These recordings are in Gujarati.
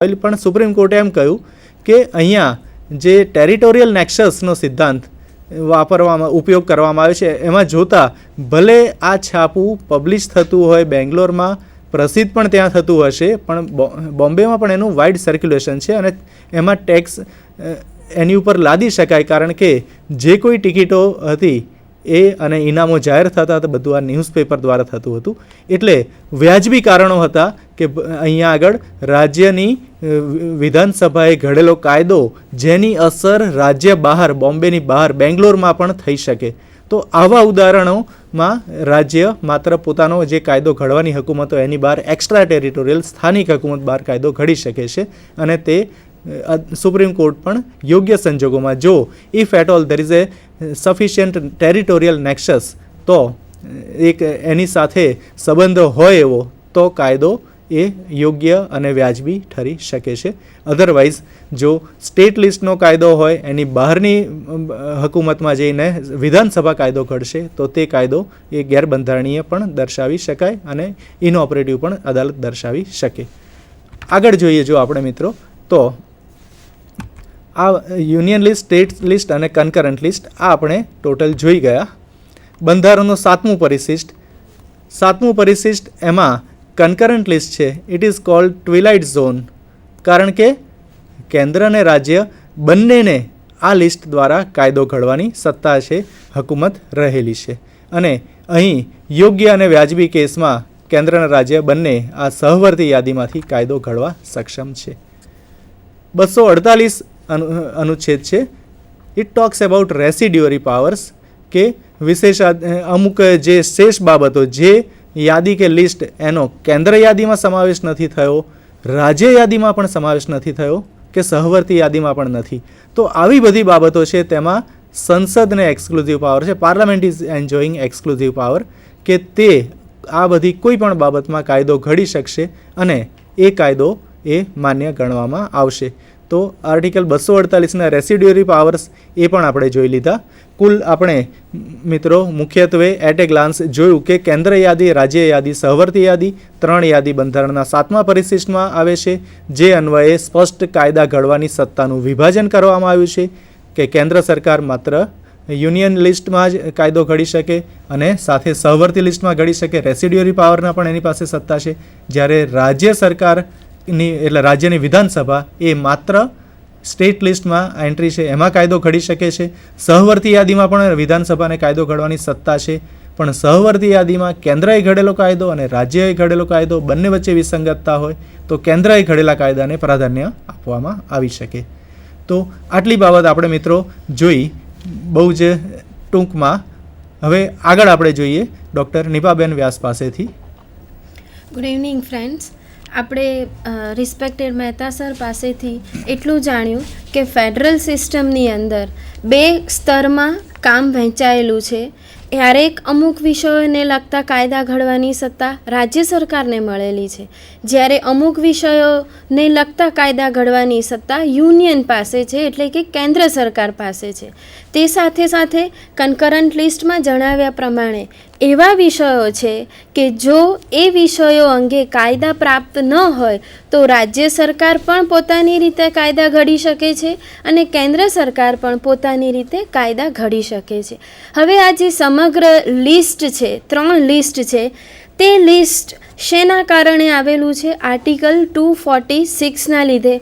પણ સુપ્રીમ કોર્ટે એમ કહ્યું કે અહીંયા જે ટેરિટોરિયલ નેક્સસનો સિદ્ધાંત ઉપયોગ કરવામાં આવે છે એમાં જોતા ભલે આ છાપું પબ્લિશ થતું હોય બેંગ્લોરમાં, પ્રસિદ્ધ પણ ત્યાં થતું હશે, પણ બોમ્બેમાં પણ એનું વાઇડ સર્ક્યુલેશન છે અને એમાં ટેક્સ એની ઉપર લાદી શકાય, કારણ કે જે કોઈ ટિકિટો હતી એ અને ઇનામો જાહેર થતા હતા બધું આ ન્યૂઝપેપર દ્વારા થતું હતું. એટલે વ્યાજબી કારણો હતા કે અહીંયા આગળ રાજ્યની વિધાનસભાએ ઘડેલો કાયદો જેની અસર રાજ્ય બહાર, બોમ્બેની બહાર, બેંગ્લોરમાં પણ થઈ શકે. તો આવા ઉદાહરણોમાં રાજ્ય માત્ર પોતાનો જે કાયદો ઘડવાની હકુમત હોય એની બહાર એક્સ્ટ્રા ટેરિટોરિયલ સ્થાનિક હકુમત બહાર કાયદો ઘડી શકે છે અને તે સુપ્રીમ કોર્ટ પણ યોગ્ય સંજોગોમાં જો if at all there is a sufficient territorial nexus તો એક એની સાથે સંબંધો હોય એવો તો કાયદો એ યોગ્ય અને વ્યાજબી ઠરી શકે છે. અધરવાઇઝ જો સ્ટેટ લિસ્ટનો કાયદો હોય એની બહારની હકુમતમાં જઈને વિધાનસભા કાયદો ઘડશે તો તે કાયદો એ ગેરબંધારણીય પણ દર્શાવી શકાય અને ઇનઓપરેટિવ પણ અદાલત દર્શાવી શકે. આગળ જોઈએ જો આપણે મિત્રો તો આ યુનિયન લિસ્ટ, સ્ટેટ લિસ્ટ અને કન્કરન્ટ લિસ્ટ આ આપણે ટોટલ જોઈ ગયા. બંધારણનું સાતમું પરિશિષ્ટ એમાં કન્કરન્ટ લિસ્ટ છે. ઇટ ઇઝ કોલ્ડ ટ્વિલાઇટ ઝોન, કારણ કે કેન્દ્ર અને રાજ્ય બંનેને આ લિસ્ટ દ્વારા કાયદો ઘડવાની સત્તા છે, હકુમત રહેલી છે અને અહીં યોગ્ય અને વ્યાજબી કેસમાં કેન્દ્ર અને રાજ્ય બંને આ સહવર્તી યાદીમાંથી કાયદો ઘડવા સક્ષમ છે. 248 અનુચ્છેદ છે. ઇટ ટોક્સ અબાઉટ રેસિડ્યુઅરી પાવર્સ, કે વિશેષ અમુક જે શેષ બાબતો, જે યાદી કે લિસ્ટ એનો કેન્દ્ર યાદીમાં સમાવેશ નથી થયો, રાજ્ય યાદીમાં પણ સમાવેશ નથી થયો કે સહવર્તી યાદીમાં પણ નથી, તો આવી બધી બાબતો છે તેમાં સંસદને એક્સક્લુઝિવ પાવર છે. Parliament is enjoying exclusive power કે તે આ બધી કોઈ પણ બાબતમાં કાયદો ઘડી શકશે અને એ કાયદો એ માન્ય ગણવામાં આવશે. તો આર્ટિકલ 248ના રેસિડ્યુઅરી પાવર્સ એ પણ આપણે જોઈ લીધા. કુલ આપણે મિત્રો મુખ્યત્વે એટ એ ગ્લાન્સ જોયું કે કેન્દ્ર યાદી, રાજ્ય યાદી, સહવર્તી યાદી, 3 યાદી બંધારણના 7મા પરિશિષ્ટમાં આવે છે, જે અન્વયે સ્પષ્ટ કાયદા ઘડવાની સત્તાનું વિભાજન કરવામાં આવ્યું છે કે કેન્દ્ર સરકાર માત્ર યુનિયન લિસ્ટમાં જ કાયદો ઘડી શકે અને સાથે સહવર્તી લિસ્ટમાં ઘડી શકે. રેસિડ્યુઅરી પાવરના પણ એની પાસે સત્તા છે, જ્યારે રાજ્ય સરકારની એટલે રાજ્યની વિધાનસભા એ માત્ર સ્ટેટ લિસ્ટમાં એન્ટ્રી છે એમાં કાયદો ઘડી શકે છે. સહવર્તી યાદીમાં પણ વિધાનસભાને કાયદો ઘડવાની સત્તા છે, પણ સહવર્તી યાદીમાં કેન્દ્રએ ઘડેલો કાયદો અને રાજ્યએ ઘડેલો કાયદો બંને વચ્ચે વિસંગતતા હોય તો કેન્દ્રએ ઘડેલા કાયદાને પ્રાધાન્ય આપવામાં આવી શકે. તો આટલી બાબત આપણે મિત્રો જોઈ બહુ જ ટૂંકમાં. હવે આગળ આપણે જોઈએ ડૉક્ટર નિપાબેન વ્યાસ પાસેથી. Good evening friends. આપણે રિસ્પેક્ટેડ મહેતા સર પાસેથી એટલું જાણ્યું કે ફેડરલ સિસ્ટમની અંદર 2 સ્તરમાં કામ વહેંચાયેલું છે. ક્યારેક અમુક વિષયોને લગતા કાયદા ઘડવાની સત્તા રાજ્ય સરકારને મળેલી છે, જ્યારે અમુક વિષયોને લગતા કાયદા ઘડવાની સત્તા યુનિયન પાસે છે, એટલે કે કેન્દ્ર સરકાર પાસે છે. તે સાથે સાથે કન્કરન્ટ લિસ્ટમાં જણાવ્યા પ્રમાણે એવા વિષયો છે કે જો એ વિષયો અંગે કાયદા પ્રાપ્ત ન હોય તો રાજ્ય સરકાર પણ પોતાની રીતે કાયદા ઘડી શકે છે અને કેન્દ્ર સરકાર પણ પોતાની રીતે કાયદા ઘડી શકે છે. હવે આ જે સમગ્ર લિસ્ટ છે, 3 લિસ્ટ છે, તે લિસ્ટ શેના કારણે આવેલું છે? આર્ટિકલ 246ના લીધે.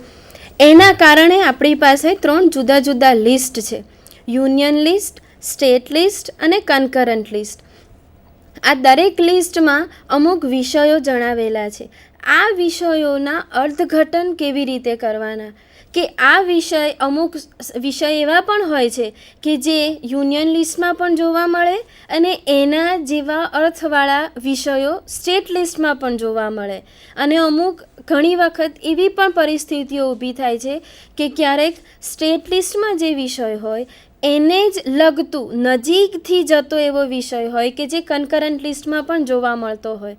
એના કારણે આપણી પાસે 3 જુદા જુદા લિસ્ટ છે: યુનિયન લિસ્ટ, સ્ટેટ લિસ્ટ અને કન્કરન્ટ લિસ્ટ. આ દરેક લિસ્ટમાં અમુક વિષયો જણાવેલા છે. આ વિષયોના અર્થઘટન કેવી રીતે કરવાના, કે આ અમુક વિષય એવા પણ હોય છે કે જે યુનિયન લિસ્ટમાં પણ જોવા મળે અને એના જેવા અર્થવાળા વિષયો સ્ટેટ લિસ્ટમાં પણ જોવા મળે. અને અમુક ઘણી વખત એવી પણ પરિસ્થિતિઓ ઊભી થાય છે કે ક્યારેક સ્ટેટ લિસ્ટમાં જે વિષય હોય એને જ લગતું નજીકથી જતો એવો વિષય હોય કે જે કન્કરન્ટ લિસ્ટમાં પણ જોવા મળતો હોય.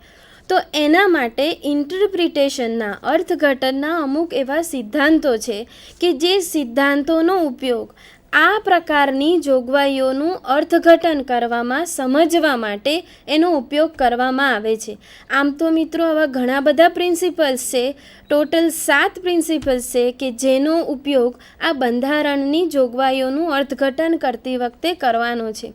તો એના માટે ઇન્ટરપ્રિટેશનના, અર્થઘટનના અમુક એવા સિદ્ધાંતો છે કે જે સિદ્ધાંતોનો ઉપયોગ આ પ્રકારની જોગવાઈઓનું અર્થઘટન કરવામાં, સમજવા માટે એનો ઉપયોગ કરવામાં આવે છે. આમ તો મિત્રો આવા ઘણા બધા પ્રિન્સિપલ્સ છે, ટોટલ 7 પ્રિન્સિપલ્સ છે કે જેનો ઉપયોગ આ બંધારણની જોગવાઈઓનું અર્થઘટન કરતી વખતે કરવાનો છે.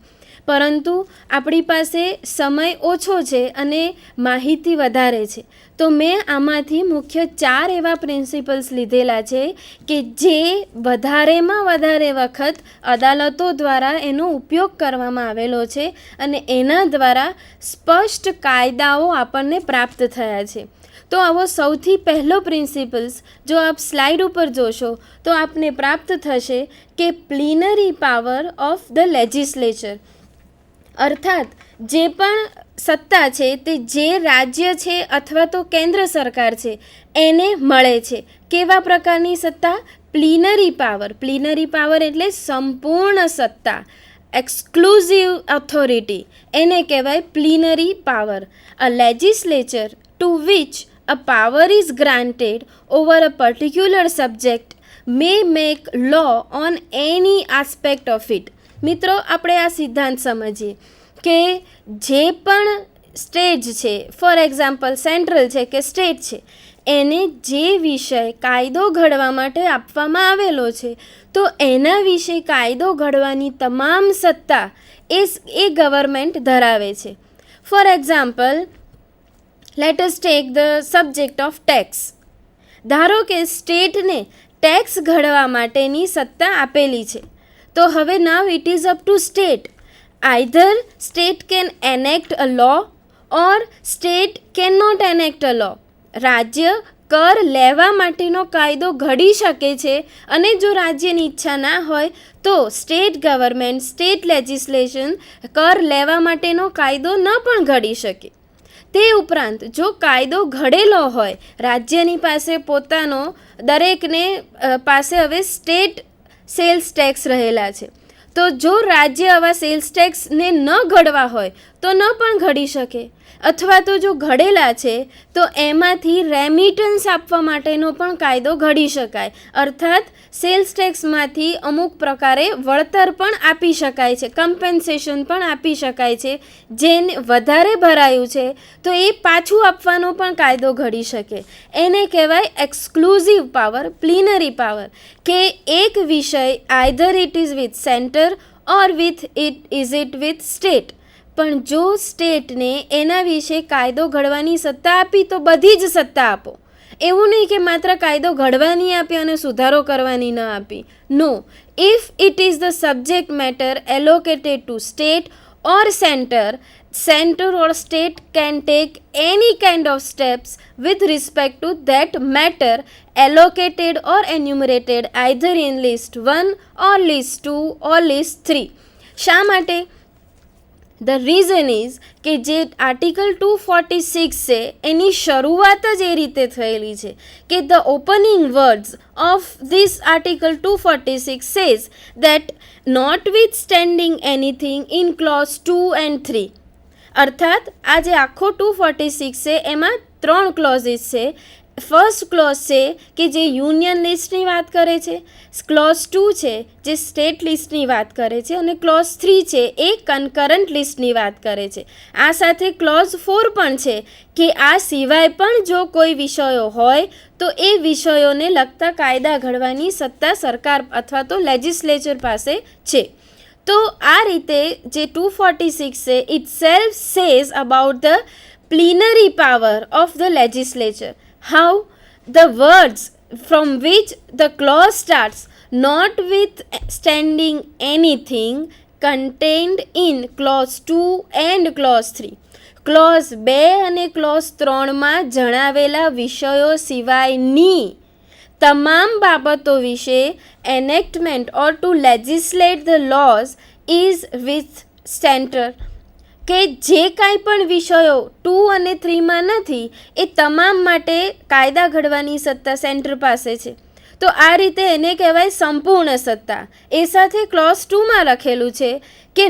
પરંતુ આપણી પાસે સમય ઓછો છે અને માહિતી વધારે છે, તો મેં આમાંથી મુખ્ય 4 એવા પ્રિન્સિપલ્સ લીધેલા છે કે જે વધારેમાં વધારે વખત અદાલતો દ્વારા એનો ઉપયોગ કરવામાં આવેલો છે અને એના દ્વારા સ્પષ્ટ કાયદાઓ આપણને પ્રાપ્ત થયા છે. તો આવો સૌથી પહેલો પ્રિન્સિપલ્સ જો આપ સ્લાઇડ ઉપર જોશો તો આપને પ્રાપ્ત થશે કે પ્લીનરી પાવર ઓફ ધ લેજિસ્લેચર, અર્થાત જે પણ સત્તા છે તે જે રાજ્ય છે અથવા તો કેન્દ્ર સરકાર છે એને મળે છે. કેવા પ્રકારની સત્તા? પ્લીનરી પાવર. પ્લીનરી પાવર એટલે સંપૂર્ણ સત્તા, એક્સક્લુઝિવ ઓથોરિટી, એને કહેવાય plenary power. A legislature to which a power is granted over a particular subject may make law on any aspect of it. મિત્રો આપણે આ સિદ્ધાંત સમજીએ કે જે પણ સ્ટેજ છે, ફોર એક્ઝામ્પલ સેન્ટ્રલ છે કે સ્ટેટ છે, એને જે વિષય કાયદો ઘડવા માટે આપવામાં આવેલો છે તો એના વિશે કાયદો ઘડવાની તમામ સત્તા એ ગવર્મેન્ટ ધરાવે છે. For example, let us take the subject of tax. ધારો કે સ્ટેટને ટેક્સ ઘડવા માટેની સત્તા આપેલી છે, તો હવે now it is up to state. Either state can enact a law or state can not enact a law. રાજ્ય કર લેવા માટેનો કાયદો ઘડી શકે છે અને જો રાજ્યની ઈચ્છા ના હોય તો સ્ટેટ ગવર્મેન્ટ, સ્ટેટ લેજિસ્લેશન કર લેવા માટેનો કાયદો ન પણ ઘડી શકે. તે ઉપરાંત જો કાયદો ઘડેલો હોય, રાજ્યની પાસે પોતાનો, દરેકને પાસે હવે સ્ટેટ સેલ્સ ટેક્સ રહેલા છે, તો જો રાજ્ય આવા સેલ્સ ટેક્સને ન ઘડવા હોય તો ન પણ ઘડી શકે. અથવા તો જો ઘડેલા છે તો એમાંથી રેમિટન્સ આપવા માટેનો પણ કાયદો ઘડી શકાય, અર્થાત સેલ્સ ટેક્સમાંથી અમુક પ્રકારે વળતર પણ આપી શકાય છે, કમ્પેન્સેશન પણ આપી શકાય છે. જેને વધારે ભરાયું છે તો એ પાછું આપવાનો પણ કાયદો ઘડી શકે. એને કહેવાય એક્સક્લુઝિવ પાવર, પ્લીનરી પાવર, કે એક વિષય either it is with centre or with state. પણ જો સ્ટેટને એના વિશે કાયદો ઘડવાની સત્તા આપી તો બધી જ સત્તા આપો. એવું નહીં કે માત્ર કાયદો ઘડવાની આપી અને સુધારો કરવાની ન આપી. No, if it is the subject matter allocated to state or centre or state can take any kind of steps with respect to that matter allocated or enumerated either in list 1 or list 2 or list 3. શા માટે? ધ રીઝન ઇઝ કે જે આર્ટિકલ 246 છે એની શરૂઆત જ એ રીતે થયેલી છે કે the opening words of this article 246 says that notwithstanding anything in clause 2 and 3. અર્થાત આ જે આખો 246 છે એમાં 3 ક્લોઝિસ છે. ફર્સ્ટ ક્લોઝ છે કે જે યુનિયન લિસ્ટની વાત કરે છે, ક્લોઝ 2 છે જે સ્ટેટ લિસ્ટની વાત કરે છે અને ક્લોઝ 3 છે એ કન્કરન્ટ લિસ્ટની વાત કરે છે. આ સાથે ક્લોઝ 4 પણ છે કે આ સિવાય પણ જો કોઈ વિષયો હોય તો એ વિષયોને લગતા કાયદા ઘડવાની સત્તા સરકાર અથવા તો લેજિસ્લેચર પાસે છે. તો આ રીતે જે 246 છે itself says about the plenary power of the legislature. How the words from which the clause starts, notwithstanding anything contained in clause 2 and clause 3. Close 2 અને ક્લોઝ 3માં જણાવેલા વિષયો સિવાયની તમામ બાબતો વિશે enactment or to legislate the laws is with center. કે જે કાંઈ પણ વિષયો 2 અને 3માં નથી એ તમામ માટે કાયદા ઘડવાની સત્તા સેન્ટર પાસે છે. તો આ રીતે એને કહેવાય સંપૂર્ણ સત્તા. એ સાથે ક્લોઝ 2માં લખેલું છે કે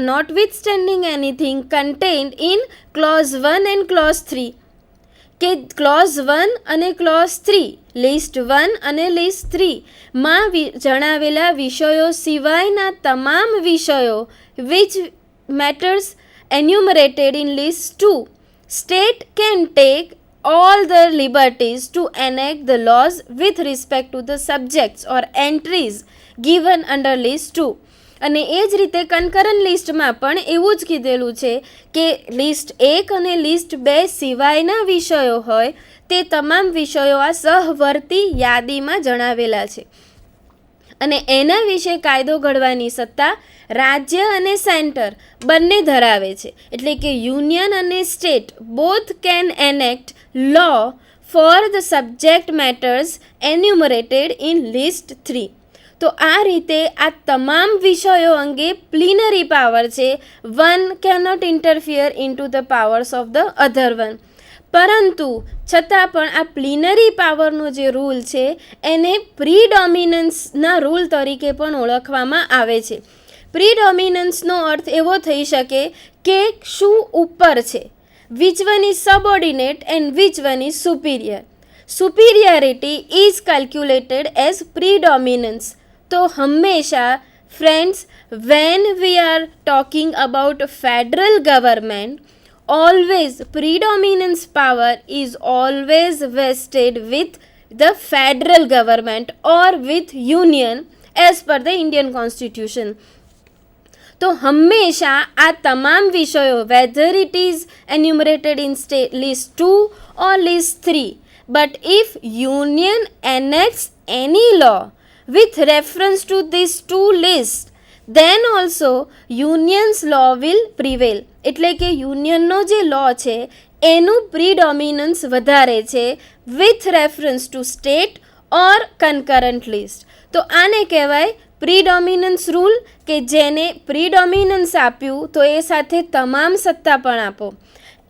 notwithstanding anything contained in clause 1 and clause 3, કે ક્લોઝ 1 અને ક્લોઝ 3 લિસ્ટ 1 અને લિસ્ટ 3માં જણાવેલા વિષયો સિવાયના તમામ વિષયો which matters enumerated in list 2 state can take all the liberties to enact the laws with respect to the subjects or entries given under list 2. અને એ જ રીતે કન્કરન્ટ લિસ્ટમાં પણ એવું જ કીધેલું છે કે લિસ્ટ 1 અને લિસ્ટ 2 સિવાયના વિષયો હોય તે તમામ વિષયો આ સહવર્તી યાદીમાં જણાવેલા છે અને એના વિશે કાયદો ઘડવાની સત્તા રાજ્ય અને સેન્ટર બંને ધરાવે છે. એટલે કે યુનિયન અને state both can enact law for the subject matters enumerated in list 3. તો આ રીતે આ તમામ વિષયો અંગે પ્લિનરી પાવર છે. One cannot interfere into the powers of the other one. પરંતુ છતાં પણ આ પ્લિનરી પાવરનો જે રૂલ છે એને પ્રીડોમિનન્સના રૂલ તરીકે પણ ઓળખવામાં આવે છે. પ્રીડોમિનન્સનો અર્થ એવો થઈ શકે કે શું ઉપર છે, which one is subordinate and which one is superior. Superiority is calculated as predominance. તો હંમેશા friends, when we are talking about federal government, always predominance power is always vested with the federal government or with union as per the Indian constitution. તો હંમેશા આ તમામ વિષયો whether it is enumerated in state list 2 or list 3, but if union enacts any law with reference to these two lists, then also union's law will prevail. એટલે કે યુનિયનનો જે લો છે એનું પ્રીડોમિનન્સ વધારે છે with reference to state or concurrent list. તો આને કહેવાય પ્રીડોમિનન્સ રૂલ, કે જેને પ્રીડોમિનન્સ આપ્યું તો એ સાથે તમામ સત્તા પણ આપો.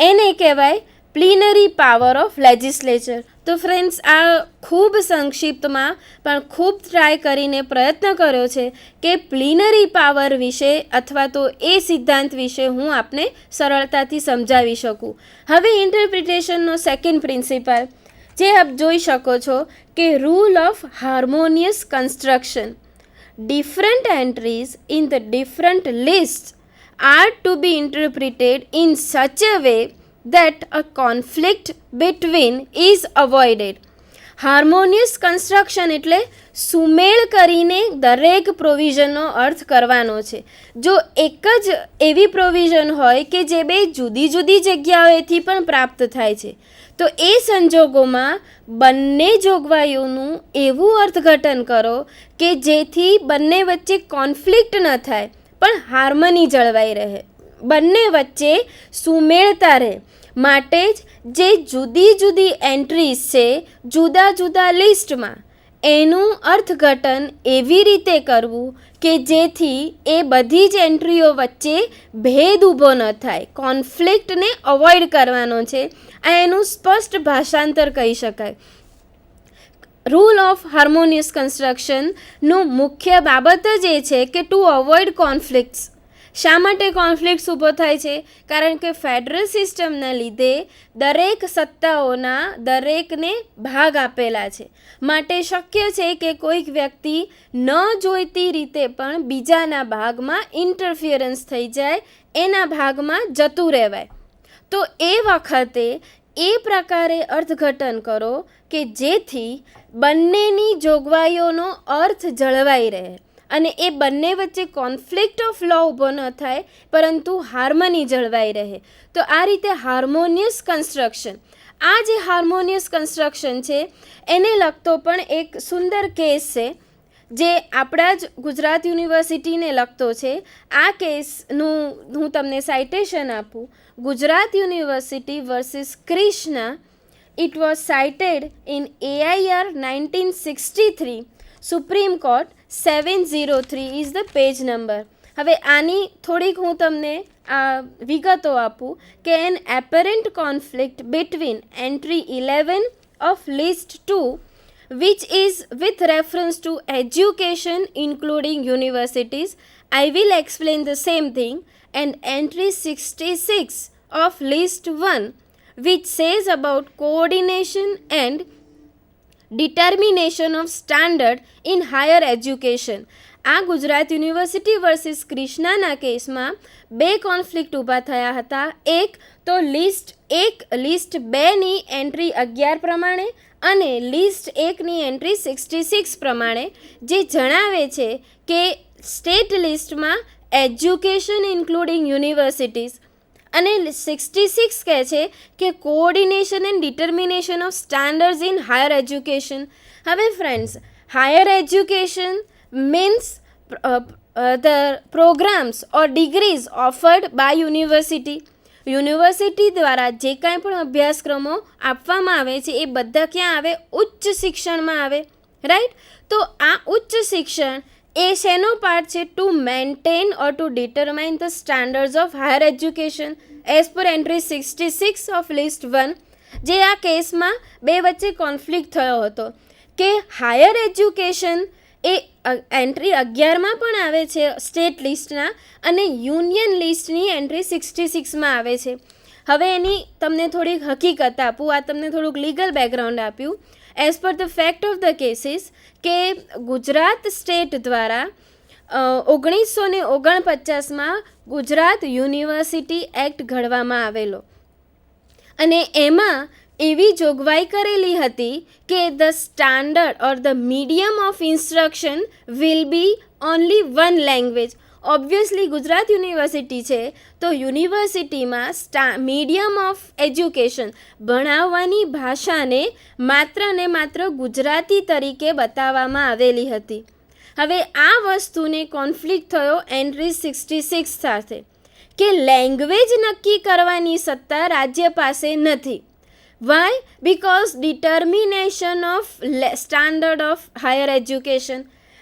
એને કહેવાય પ્લિનરી પાવર ઓફ લેજિસ્લેચર. તો ફ્રેન્ડ્સ, આ ખૂબ સંક્ષિપ્તમાં પણ ખૂબ ટ્રાય કરીને પ્રયત્ન કર્યો છે કે પ્લિનરી પાવર વિશે અથવા તો એ સિદ્ધાંત વિશે હું આપને સરળતાથી સમજાવી શકું. હવે ઇન્ટરપ્રિટેશનનો સેકન્ડ પ્રિન્સિપલ જે આપ જોઈ શકો છો કે rule of harmonious construction. Different entries in the different list are to be interpreted in such a way that a conflict between is avoided. Harmonious construction એટલે સુમેળ કરીને દરેક પ્રોવિઝનનો અર્થ કરવાનો છે. જો એક જ એવી પ્રોવિઝન હોય કે જે બે જુદી જુદી જગ્યાઓએથી પણ પ્રાપ્ત થાય છે તો એ સંજોગોમાં બંને જોગવાઈઓનું એવું અર્થઘટન કરો કે જેથી બંને વચ્ચે કોન્ફ્લિક્ટ ન થાય પણ હાર્મની જળવાઈ રહે, બંને વચ્ચે સુમેળતા રહે. માટે જ જે જુદી જુદી એન્ટ્રીઝ છે જુદા જુદા લિસ્ટમાં એનું અર્થઘટન એવી રીતે કરવું કે જેથી એ બધી જ એન્ટ્રીઓ વચ્ચે ભેદ ઊભો ન થાય, કોન્ફ્લિક્ટને અવોઇડ કરવાનો છે. આ એનું સ્પષ્ટ ભાષાંતર કહી શકાય. રૂલ ઓફ હાર્મોનિયસ કન્સ્ટ્રક્શનનું મુખ્ય બાબત જ એ છે કે ટુ અવોઇડ કોન્ફ્લિક્ટ્સ. શા માટે કોન્ફ્લિક્ટ્સ ઊભો થાય છે? કારણ કે ફેડરલ સિસ્ટમના લીધે દરેક સત્તાઓના દરેકને ભાગ આપેલા છે. માટે શક્ય છે કે કોઈક વ્યક્તિ ન જોઈતી રીતે પણ બીજાના ભાગમાં ઇન્ટરફિયરન્સ થઈ જાય, એના ભાગમાં જતું રહેવાય. તો એ વખતે એ પ્રકારે અર્થઘટન કરો કે જેથી બંનેની જોગવાઈઓનો અર્થ જળવાઈ રહે અને એ બંને વચ્ચે કોન્ફ્લિક્ટ ઓફ લો ઊભો ન થાય પરંતુ હાર્મની જળવાઈ રહે. તો આ રીતે હાર્મોનિયસ કન્સ્ટ્રક્શન, આ જે હાર્મોનિયસ કન્સ્ટ્રક્શન છે એને લગતો પણ એક સુંદર કેસ છે જે આપણા જ ગુજરાત યુનિવર્સિટીને લગતો છે. આ કેસનું હું તમને સાઇટેશન આપું. Gujarat university versus Krishna. It was cited in AIR 1963. Supreme court 703 is the page number. હવે આની થોડીક હું તમને વિગતો આપું કે an apparent conflict between entry 11 of list 2 which is with reference to education including universities. I will explain the same thing. And entry 66 of list 1 which says about coordination and determination of standard in higher education. આ ગુજરાત યુનિવર્સિટી વર્સિસ ક્રિષ્નાના કેસમાં બે કોન્ફ્લિક્ટ ઊભા થયા હતા. એક તો લિસ્ટ 2ની એન્ટ્રી 11 પ્રમાણે અને લિસ્ટ 1ની એન્ટ્રી 66 પ્રમાણે, જે જણાવે છે કે સ્ટેટ લિસ્ટમાં એજ્યુકેશન ઇન્ક્લુડિંગ યુનિવર્સિટીઝ અને 66 કહે છે કે coordination and determination of standards in higher education. હવે friends, higher education means the programs or degrees offered by university. University દ્વારા જે કાંઈ પણ અભ્યાસક્રમો આપવામાં આવે છે એ બધા ક્યાં આવે? ઉચ્ચ શિક્ષણમાં આવે, રાઈટ? તો આ ઉચ્ચ શિક્ષણ એ શેનો પાર્ટ છે? To maintain or two determine the standards of higher education as per entry 66 of list 1. જે આ કેસમાં બે વચ્ચે કોન્ફ્લિક્ટ થયો હતો કે હાયર એજ્યુકેશન એ એન્ટ્રી 11માં પણ આવે છે સ્ટેટ લિસ્ટના અને યુનિયન લિસ્ટની એન્ટ્રી 66માં આવે છે. હવે એની તમને થોડીક હકીકત આપું, આ તમને થોડુંક લીગલ બેકગ્રાઉન્ડ આપ્યું. As per the fact of the cases કે ગુજરાત સ્ટેટ દ્વારા 1949માં ગુજરાત યુનિવર્સિટી એક્ટ ઘડવામાં આવેલો અને એમાં એવી જોગવાઈ કરેલી હતી કે the standard or the medium of instruction will be only one language. Obviously Gujarat university છે તો યુનિવર્સિટીમાં મીડિયમ ઓફ એજ્યુકેશન ભણાવવાની ભાષાને માત્ર ને માત્ર ગુજરાતી તરીકે બતાવવામાં આવેલી હતી. હવે આ વસ્તુને કોન્ફ્લિક્ટ થયો એન્ટ્રી 66 સાથે કે લેંગ્વેજ નક્કી કરવાની સત્તા રાજ્ય પાસે નથી. Why? Because determination of standard of higher education,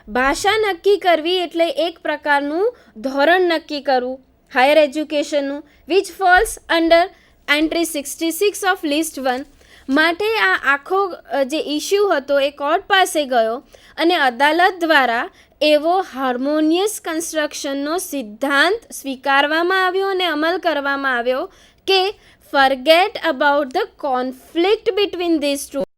ભાષા નક્કી કરવી એટલે એક પ્રકારનું ધોરણ નક્કી કરવું હાયર એજ્યુકેશનનું, which falls under entry 66 of list 1. માટે આ આખો જે ઇસ્યુ હતો એ કોર્ટ પાસે ગયો અને અદાલત દ્વારા એવો હાર્મોનિયસ કન્સ્ટ્રક્શનનો સિદ્ધાંત સ્વીકારવામાં આવ્યો અને અમલ કરવામાં આવ્યો કે forget about the conflict between these two.